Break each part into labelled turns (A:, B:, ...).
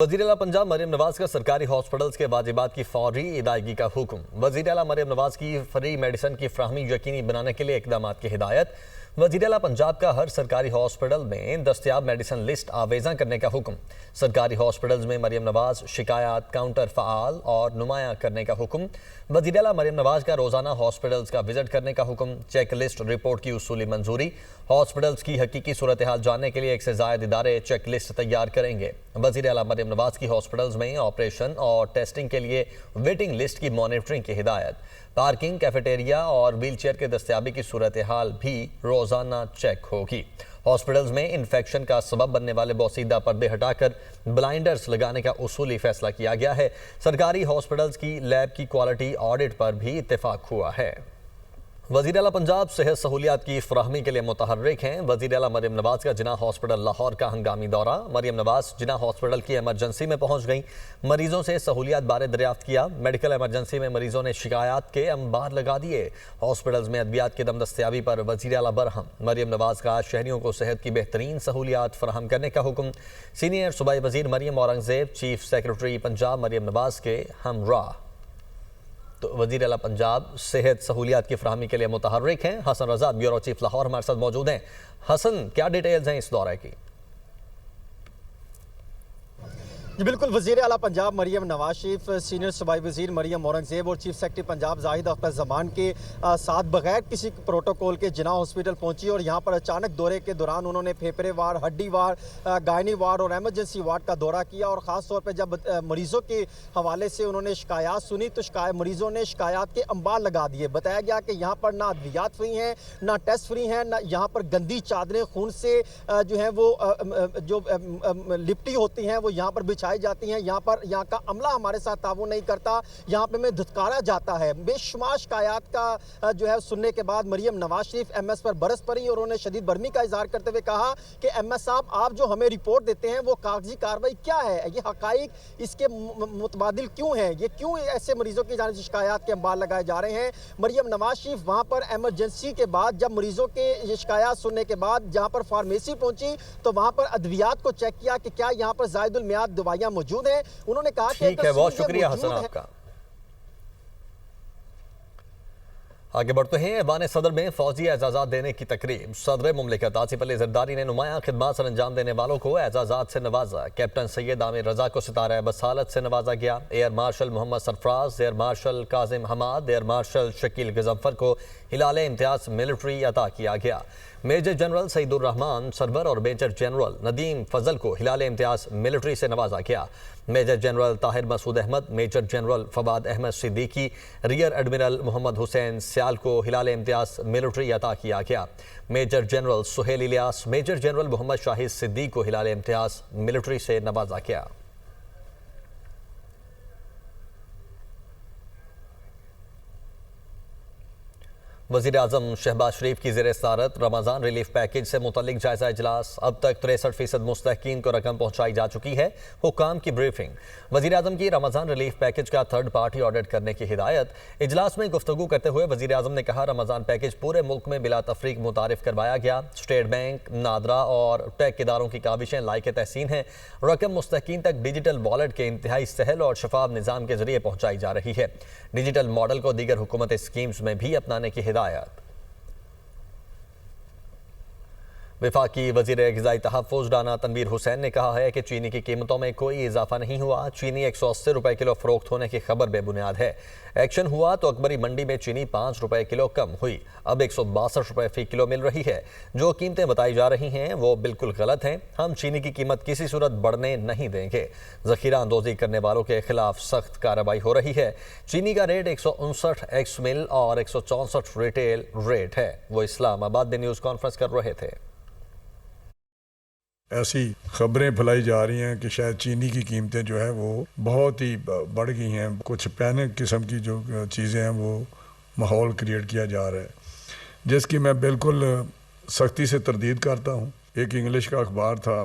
A: वज़ीर आला पंजाब मरियम नवाज का सरकारी हॉस्पिटल्स के वाजिबात की फौरी अदायगी का हुक्म। वज़ीर आला मरियम नवाज की फ्री मेडिसिन की फ्राहमी यकीनी बनाने के लिए इक़दाम की हिदायत। वज़ीर आला पंजाब का हर सरकारी हॉस्पिटल में दस्तयाब मेडिसिन लिस्ट आवेज़ा करने का हुक्म। सरकारी हॉस्पिटल्स में मरियम नवाज शिकायत काउंटर फ़आल और नुमाया करने का हुक्म। वज़ीर आला मरियम नवाज का रोज़ाना हॉस्पिटल्स का विजिट करने का हुक्म। चेक लिस्ट रिपोर्ट की उसूली मंजूरी। हॉस्पिटल्स की हकीकी सूरत हाल जानने के लिए एक से ज़ायद इदारे चेक लिस्ट तैयार करेंगे। वज़ीर आला मरियम नवाज की हॉस्पिटल्स में ऑपरेशन और टेस्टिंग के लिए वेटिंग लिस्ट की मॉनिटरिंग की हिदायत। पार्किंग, कैफेटेरिया और व्हीलचेयर के दस्तयाबी की सूरत हाल भी रोजाना चेक होगी। हॉस्पिटल्स में इन्फेक्शन का सबब बनने वाले बोसीदा पर्दे हटाकर ब्लाइंडर्स लगाने का उसूली फैसला किया गया है। सरकारी हॉस्पिटल्स की लैब की क्वालिटी ऑडिट पर भी इत्तेफाक हुआ है। वज़ीर आला पंजाब सेहत सहूलियात की फराहमी के लिए मुतहर्रिक हैं। वज़ीर आला मरियम नवाज का जिना हॉस्पिटल लाहौर का हंगामी दौरा। मरियम नवाज जिना हॉस्पिटल की एमरजेंसी में पहुंच गई। मरीजों से सहूलियात बारे दरियाफ्त किया। मेडिकल एमरजेंसी में मरीजों ने शिकायत के अंबार लगा दिए। हॉस्पिटल्स में अद्वियात की दम दस्तयाबी पर वज़ीर आला बरहम। मरियम नवाज का शहरियों को सेहत की बेहतरीन सहूलियात फराहम करने का हुक्म। सीनियर सूबाई वज़ीर मरियम औरंगज़ेब चीफ सेक्रेटरी पंजाब मरियम नवाज के हमराह। तो वज़ीर आला पंजाब सेहत सहूलियात की फराहमी के लिए मुतहर्रिक हैं। हसन रज़ा ब्यूरो चीफ लाहौर हमारे साथ मौजूद हैं। हसन, क्या डिटेल्स हैं इस दौरे की?
B: जी बिल्कुल, वज़ीर आला पंजाब मरियम नवाज शरीफ, सीनियर सूबाई वज़ीर मरियम औरंगज़ेब और चीफ सेक्रेटरी पंजाब जाहिद अख्तर ज़मान के साथ बगैर किसी प्रोटोकॉल के जिना हॉस्पिटल पहुंची और यहां पर अचानक दौरे के दौरान उन्होंने फेफड़े वार्ड, हड्डी वार्ड, गायनी वार्ड और एमरजेंसी वार्ड का दौरा किया। और ख़ास तौर पर जब मरीज़ों के हवाले से उन्होंने शिकायत सुनी तो मरीज़ों ने शिकायत के अंबार लगा दिए। बताया गया कि यहाँ पर ना अद्वियात फ्री हैं, ना टेस्ट फ्री हैं, ना यहाँ पर गंदी चादरें खून से जो है वो जो लिपटी होती हैं वो यहाँ पर बिछाई जाती हैं। यहाँ का अमला हमारे साथ ताउन नहीं करता, यहाँ पे में धुतकारा जाता है। बेशुमार शिकायत का जो है सुनने के बाद मरियम नवाज शरीफ एमएस पर बरस पड़ी और उन्होंने शदीद बर्मी का इजहार करते हुए कहा कि एमएस साहब, आप जो हमें रिपोर्ट देते हैं वो कागजी कार्रवाई क्या है, ये हकाइक इसके मुतबादिल क्यों है, ये क्यों ऐसे मरीजों की जानिब से शिकायत के अंबार लगाए जा रहे हैं। मरियम नवाज शरीफ वहाँ पर एमरजेंसी के बाद जब मरीजों के शिकायत सुनने के बाद जहाँ पर फार्मेसी पहुंची तो वहाँ पर अद्वियात को चेक किया कि क्या यहाँ पर जायदुल मियाद दवाइयाँ मौजूद हैं। उन्होंने कहा कि
A: ठीक है, बहुत शुक्रिया हसन आपका। आगे बढ़ते हैं। ऐवान सदर में फौजी एजाजात देने की तकरीब। सदर मुमलिकत आसिफ अली जरदारी ने नुमाया खिदमात सर अंजाम देने वालों को एजाजात से नवाजा। कैप्टन सैयद आमिर रजा को सितारा बसालत से नवाजा गया। Air marshal Mohammad Sarfaraz, air marshal Kazim Hammad, air marshal Shakeel Ghazanfar को हिलाल इम्तियाज मिलिट्री अता किया गया। मेजर जनरल सईदुर रहमान सरवर और मेजर जनरल नदीम फजल को हिलाल इम्तियाज मिलिट्री से नवाजा गया। Major general Tahir Masood Ahmed, major general Fawad Ahmed Siddiqui, rear admiral Mohammad Hussain Sial को हिलाल इम्तियाज मिलिट्री अता किया गया। Major general Suhail Ilyas, major general Mohammad Shahid Siddique को हिलाल इम्तियाज मिलिट्री से नवाजा गया। वज़ीर आज़म शहबाज शरीफ की ज़ेर सदारत रमज़ान रिलीफ पैकेज से मुतल्लिक जायज़ा इजलास। अब तक 63% मुस्तहकीन को रकम पहुँचाई जा चुकी है। हुकाम की ब्रीफिंग। वज़ीर आज़म की रमज़ान रिलीफ पैकेज का थर्ड पार्टी ऑडिट करने की हिदायत। इजलास में गुफ्तगू करते हुए वज़ीर आज़म ने कहा, रमज़ान पैकेज पूरे मुल्क में बिला तफरीक मुतारिफ करवाया गया। स्टेट बैंक, नादरा और टेक इदारों की काविशें लायक तहसीन हैं। रकम मुस्तहकीन तक डिजिटल वॉलेट के इंतहाई सहल और शफाफ निज़ाम के जरिए पहुँचाई जा रही है। डिजिटल मॉडल को दीगर हुकूमत स्कीम्स में भी अपनाने की हिदायत। वफाकी वज़ीर ग़िज़ाई तहफ़्फ़ुज़ राना तनवीर हुसैन ने कहा है कि चीनी की कीमतों में कोई इजाफा नहीं हुआ। चीनी 180 रुपये किलो फ़रोख्त होने की खबर बेबुनियाद है। एक्शन हुआ तो अकबरी मंडी में चीनी 5 रुपये किलो कम हुई, अब 162 रुपये फ़ी किलो मिल रही है। जो कीमतें बताई जा रही हैं वो बिल्कुल गलत हैं। हम चीनी की कीमत किसी सूरत बढ़ने नहीं देंगे। ज़ख़ीरा अंदोज़ी करने वालों के खिलाफ सख्त कार्रवाई हो रही है। चीनी का रेट 159 एक्स मिल और 164 रिटेल रेट है। वो इस्लामाबाद में न्यूज़ कॉन्फ्रेंस कर रहे थे।
C: ऐसी खबरें फैलाई जा रही हैं कि शायद चीनी की कीमतें जो है वो बहुत ही बढ़ गई हैं। कुछ पैनिक किस्म की जो चीज़ें हैं वो माहौल क्रिएट किया जा रहा है, जिसकी मैं बिल्कुल सख्ती से तरदीद करता हूँ। एक इंग्लिश का अखबार था,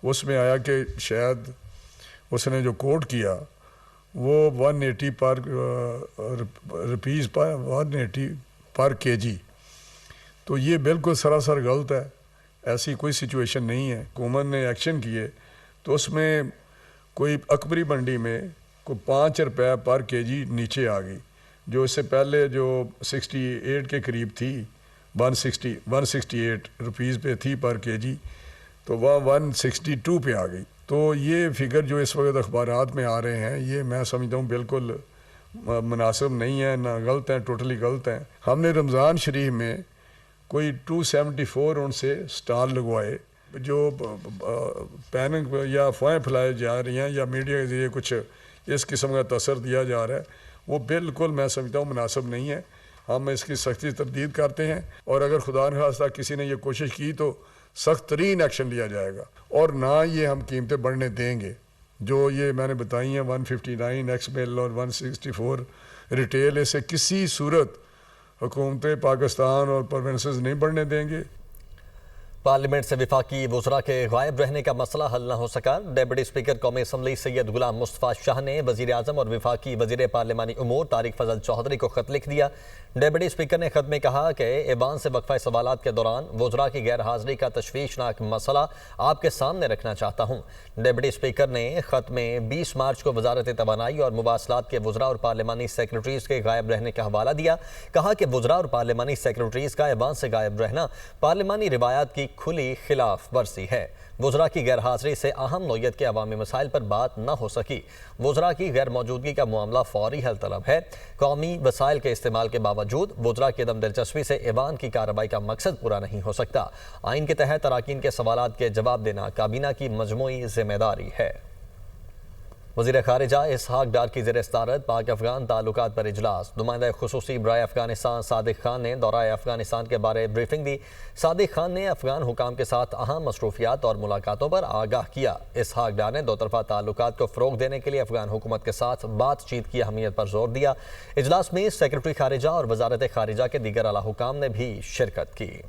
C: उसमें आया कि शायद उसने जो कोट किया वो 180 पर रुपीज़ पर 180 पर केजी, तो ये बिल्कुल सरासर गलत है। ऐसी कोई सिचुएशन नहीं है। हुकूमत ने एक्शन किए तो उसमें कोई अकबरी मंडी में कोई 5 रुपये पर केजी नीचे आ गई, जो इससे पहले जो 68 के करीब थी, 168 रुपीज़ पे थी पर केजी, तो वह 162 पे आ गई। तो ये फिगर जो इस वक्त अखबारात में आ रहे हैं, ये मैं समझता हूँ बिल्कुल मुनासिब नहीं है, ना गलत हैं, टोटली गलत हैं। हमने रमज़ान शरीफ में कोई 274 उनसे स्टॉल लगवाए, जो पैनिक या अफवाहें फैलाई जा रही हैं या मीडिया के ज़रिए कुछ इस किस्म का तसर दिया जा रहा है, वो बिल्कुल मैं समझता हूँ मुनासिब नहीं है। हम इसकी सख्ती तरदीद करते हैं और अगर खुदा न खास्ता किसी ने ये कोशिश की तो सख्त तरीन एक्शन लिया जाएगा और ना ये हम कीमतें बढ़ने देंगे। जो ये मैंने बताई हैं 159 एक्स मिल और 164 रिटेल, इसे किसी सूरत हुकूमत पाकिस्तान और प्रोविंसेस नहीं बढ़ने देंगे।
A: पार्लियामेंट से वफाकी वज़रा के गायब रहने का मसला हल न हो सका। डेप्यूटी स्पीकर कौमी असम्बली सैयद गुलाम मुस्तफ़ा शाह ने वज़ीर आज़म और वफाकी वज़ीर पार्लिमानी उमूर तारिक फजल चौधरी को खत लिख दिया। डेप्यूटी स्पीकर ने खत में कहा कि ऐवान से वक्फा सवालात के दौरान वज़रा की गैर हाज़िरी का तशवीशनाक मसला आपके सामने रखना चाहता हूँ। डेप्यूटी स्पीकर ने खत में 20 मार्च को वजारत तवानाई और मुवासलात के वज़रा और पार्लिमानी सेक्रेटरीज़ के गायब रहने का हवाला दिया। कहा कि वज़रा और पार्लिमानी सेक्रेटरीज़ का ऐवान से गायब रहना पार्लिमानी रिवायात की खुली खिलाफ वर्जी है। वज़रा की गैर हाज़िरी से अहम नौयत के अवामी मसाइल पर बात न हो सकी। वज़रा की गैर मौजूदगी का मामला फौरी हल तलब है। कौमी वसाइल के इस्तेमाल के बावजूद वज़रा की अदम दिलचस्पी से ऐवान की कार्रवाई का मकसद पूरा नहीं हो सकता। आइन के तहत अरकान के सवालात के जवाब देना काबीना की मजमूई जिम्मेदारी है। वज़ीर ख़ारिजा इसहाक डार की ज़ेर सदारत पाक अफ़गान ताल्लुकात पर इजलास। नुमाइंदा खुसूसी बराए अफ़गानिस्तान सादिक खान ने दौराए अफ़गानिस्तान के बारे ब्रीफिंग दी। सादिक खान ने अफ़गान हुकाम के साथ अहम मसरूफियात और मुलाकातों पर आगाह किया। इसहाक डार ने दो तरफ़ा ताल्लुकात को फ़रोग़ देने के लिए अफ़गान हुकूमत के साथ बातचीत की अहमियत पर जोर दिया। इजलास में सेक्रेटरी ख़ारिजा और वज़ारत ख़ारिजा के दीगर आला हुकाम ने भी शिरकत की।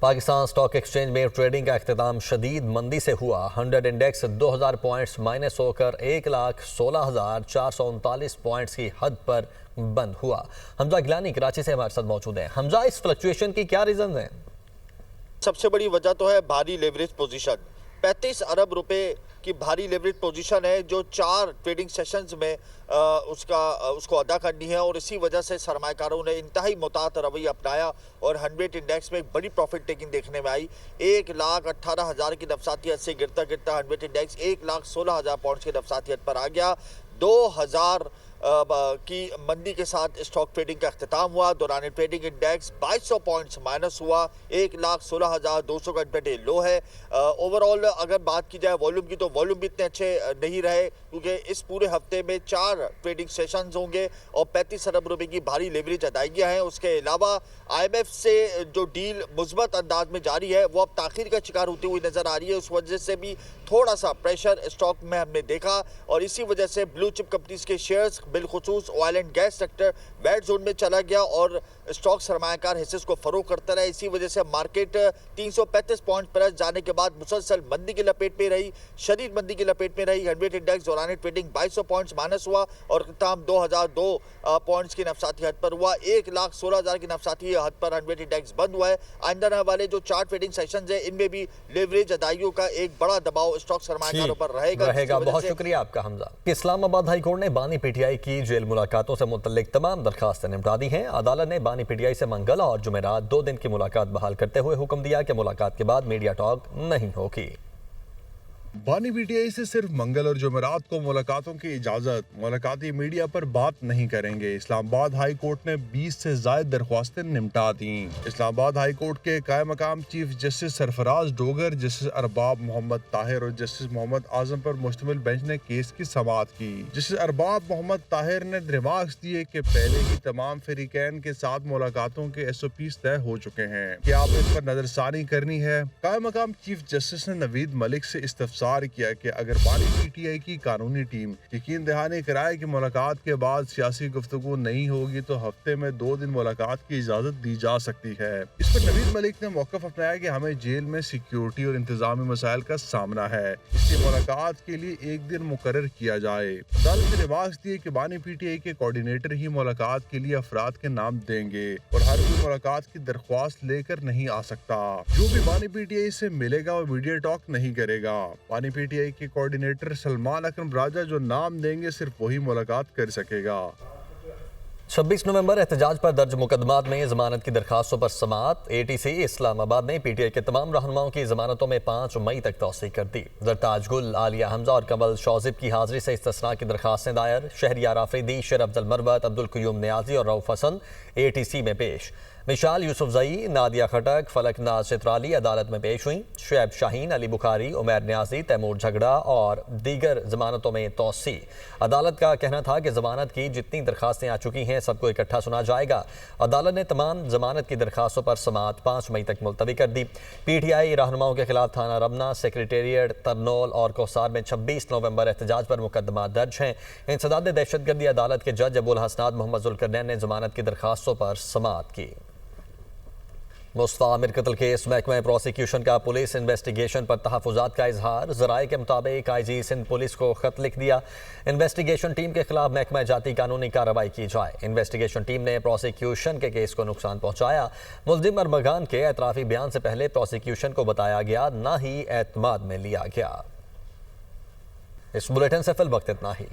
A: पाकिस्तान स्टॉक एक्सचेंज में ट्रेडिंग का अख्तिताम शदीद मंदी से हुआ। 100 इंडेक्स 2000 पॉइंट्स माइनस होकर 1,16,439 पॉइंट्स की हद पर बंद हुआ। हमजा गिलानी कराची से हमारे साथ मौजूद हैं। हमजा, इस फ्लक्चुएशन की क्या रीजन है?
D: सबसे बड़ी वजह तो है भारी लेवरेज पोजीशन। 35 अरब रुपए की भारी लेवरेज पोजीशन है जो 4 ट्रेडिंग सेशंस में उसको अदा करनी है और इसी वजह से सरमायाकारों ने इंतहाई मुतात रवैया अपनाया और 100 इंडेक्स में एक बड़ी प्रॉफिट टेकिंग देखने में आई। 1,18,000 की नफसातियत से गिरता गिरता 100 इंडेक्स 1,16,000 पॉइंट्स की नफसातियत पर आ गया। 2000 की मंदी के साथ स्टॉक ट्रेडिंग का अख्तिताम हुआ। दौरान ट्रेडिंग इंडेक्स 2200 पॉइंट्स माइनस हुआ। 1,16,200 का इंट्राडे लो है। ओवरऑल अगर बात की जाए वॉल्यूम की तो वॉल्यूम भी इतने अच्छे नहीं रहे क्योंकि इस पूरे हफ्ते में 4 ट्रेडिंग सेशंस होंगे और 35 अरब रुपए की भारी लेवरेज अदायगियां हैं। उसके अलावा IMF से जो डील मुस्बत अंदाज में जारी है वो अब ताखीर का शिकार होती हुई नजर आ रही है। उस वजह से भी थोड़ा सा प्रेशर स्टॉक में हमने देखा और इसी वजह से ब्लू चिप कंपनीज के शेयर्स बिलखुसूस oil and gas sector red zone में चला गया और स्टॉक सरमायाकार हिस्से को फरोग करता रहा। इसी वजह से मार्केट 335 पॉइंट पर जाने के बाद मुसलसल मंदी की लपेट में रही, शदीद मंदी की लपेट में रही। 100 इंडेक्स दौरान ट्रेडिंग 2200 पॉइंट्स माइनस हुआ और खिताम 2002 पॉइंट्स की नफसाती हद पर हुआ। 1,16,000 की नफसाती हद पर 100 इंडेक्स बंद हुआ है। आइंदा आने वाले जो 4 ट्रेडिंग सेशंस है इनमें भी लेवरेज अदायगियों का एक बड़ा दबाव स्टॉक सरमायाकारों पर रहेगा।
A: बहुत शुक्रिया आपका हमजा। इस्लामाबाद हाई कोर्ट ने बानी PTI की जेल मुलाकातों से मुतल्लिक तमाम दरखास्तें निपटा दी हैं। अदालत ने बानी PTI से मंगल और जुमेरात 2 दिन की मुलाकात बहाल करते हुए हुक्म दिया कि मुलाकात के बाद मीडिया टॉक नहीं होगी।
E: बानी PTI से सिर्फ मंगल और जुमेरात को मुलाकातों की इजाजत, मुलाकाती मीडिया पर बात नहीं करेंगे। इस्लामाबाद हाई कोर्ट ने 20 से ज्यादा दरख्वास्तें निपटा दी। इस्लामाबाद हाई कोर्ट के कायम मकाम chief justice Sarfaraz Dogar, justice Arbab Mohammad Tahir और जस्टिस मोहम्मद आजम पर मुश्तमिल बेंच ने केस की समाअत की। जस्टिस अरबाब मोहम्मद ताहिर ने रिमार्क्स दिए कि पहले ही तमाम फरीकैन के साथ मुलाकातों के SOPs तय हो चुके हैं कि आप इस पर नजरसानी करनी है। कायम मकाम चीफ जस्टिस ने नवीद मलिक से इस्तफसार इंतजार किया कि अगर बानी पीटीआई की कानूनी टीम यकीन दहानी कराए कि मुलाकात के बाद सियासी गुफ्तगू नहीं होगी तो हफ्ते में 2 दिन मुलाकात की इजाजत दी जा सकती है। इस पर नवीद मलिक ने मौक़िफ़ अपनाया कि हमें जेल में सिक्योरिटी और इंतजामी मसाइल का सामना है, इसलिए मुलाकात के लिए 1 दिन मुकर्रर किया जाए। अदालत ने रिमार्क्स दिए कि बानी पीटीआई के कोऑर्डिनेटर ही मुलाकात के लिए अफराद के नाम देंगे और हर कोई मुलाकात की दरख्वास्त लेकर नहीं आ सकता। जो भी बानी पीटीआई से मिलेगा वो वीडियो टॉक नहीं करेगा। बानी पीटीआई के कोऑर्डिनेटर सलमान अकरम राजा जो नाम देंगे सिर्फ वही मुलाकात कर सकेगा।
A: 26 नवंबर एहतजाज पर दर्ज मुकदमात में जमानत की दरखास्तों पर समाअत। एटीसी इस्लामाबाद ने पीटीआई के तमाम रहनुमाओं की जमानतों में 5 मई तक तौसीक कर दी। जरताज गुल, आलिया हमजा और कमल शौजिब की हाजिरी से इस्तिस्ना की दरखास्तें दायर। शहरियार आफरीदी, शेर अफजल मरवत, अब्दुल कयूम नियाजी और रऊफ हसन एटीसी में पेश। मिशाल यूसुफजई, नादिया खटक, फलक नाज चित्राली अदालत में पेश हुई। शुएब शाहीन, अली बुखारी, उमैर न्याजी, तैमूर झगड़ा और दीगर जमानतों में तौसी। अदालत का कहना था कि जमानत की जितनी दरखास्तें आ चुकी हैं सबको इकट्ठा सुना जाएगा। अदालत ने तमाम जमानत की दरखास्तों पर समाअत 5 मई तक मुलतवी कर दी। पीटीआई रहनुमाओं के खिलाफ थाना रमना, सेक्रेटेरिएट, तरनोल और कोसार में 26 नवंबर एहतजाज पर मुकदमा दर्ज हैं। इंसदाद दहशतगर्दी अदालत के जज अबुल हसनात मोहम्मद जुल्करनैन ने जमानत की दरखास्तों पर समाअत की। मुस्तफा आमिर कत्ल केस महकमा प्रोसिक्यूशन का पुलिस इन्वेस्टिगेशन पर तहफ़्फ़ुज़ात का इजहार। ज़राए के मुताबिक आईजी सिंध पुलिस को खत लिख दिया, इन्वेस्टिगेशन टीम के खिलाफ महकमा जाती कानूनी कार्रवाई की जाए। इन्वेस्टिगेशन टीम ने प्रोसिक्यूशन के केस को नुकसान पहुँचाया। मुल्ज़िम अरमगान के एतराफ़ी बयान से पहले प्रोसिक्यूशन को बताया गया, ना ही एतमाद में लिया गया। इस बुलेटिन से फिल वक्त इतना ही।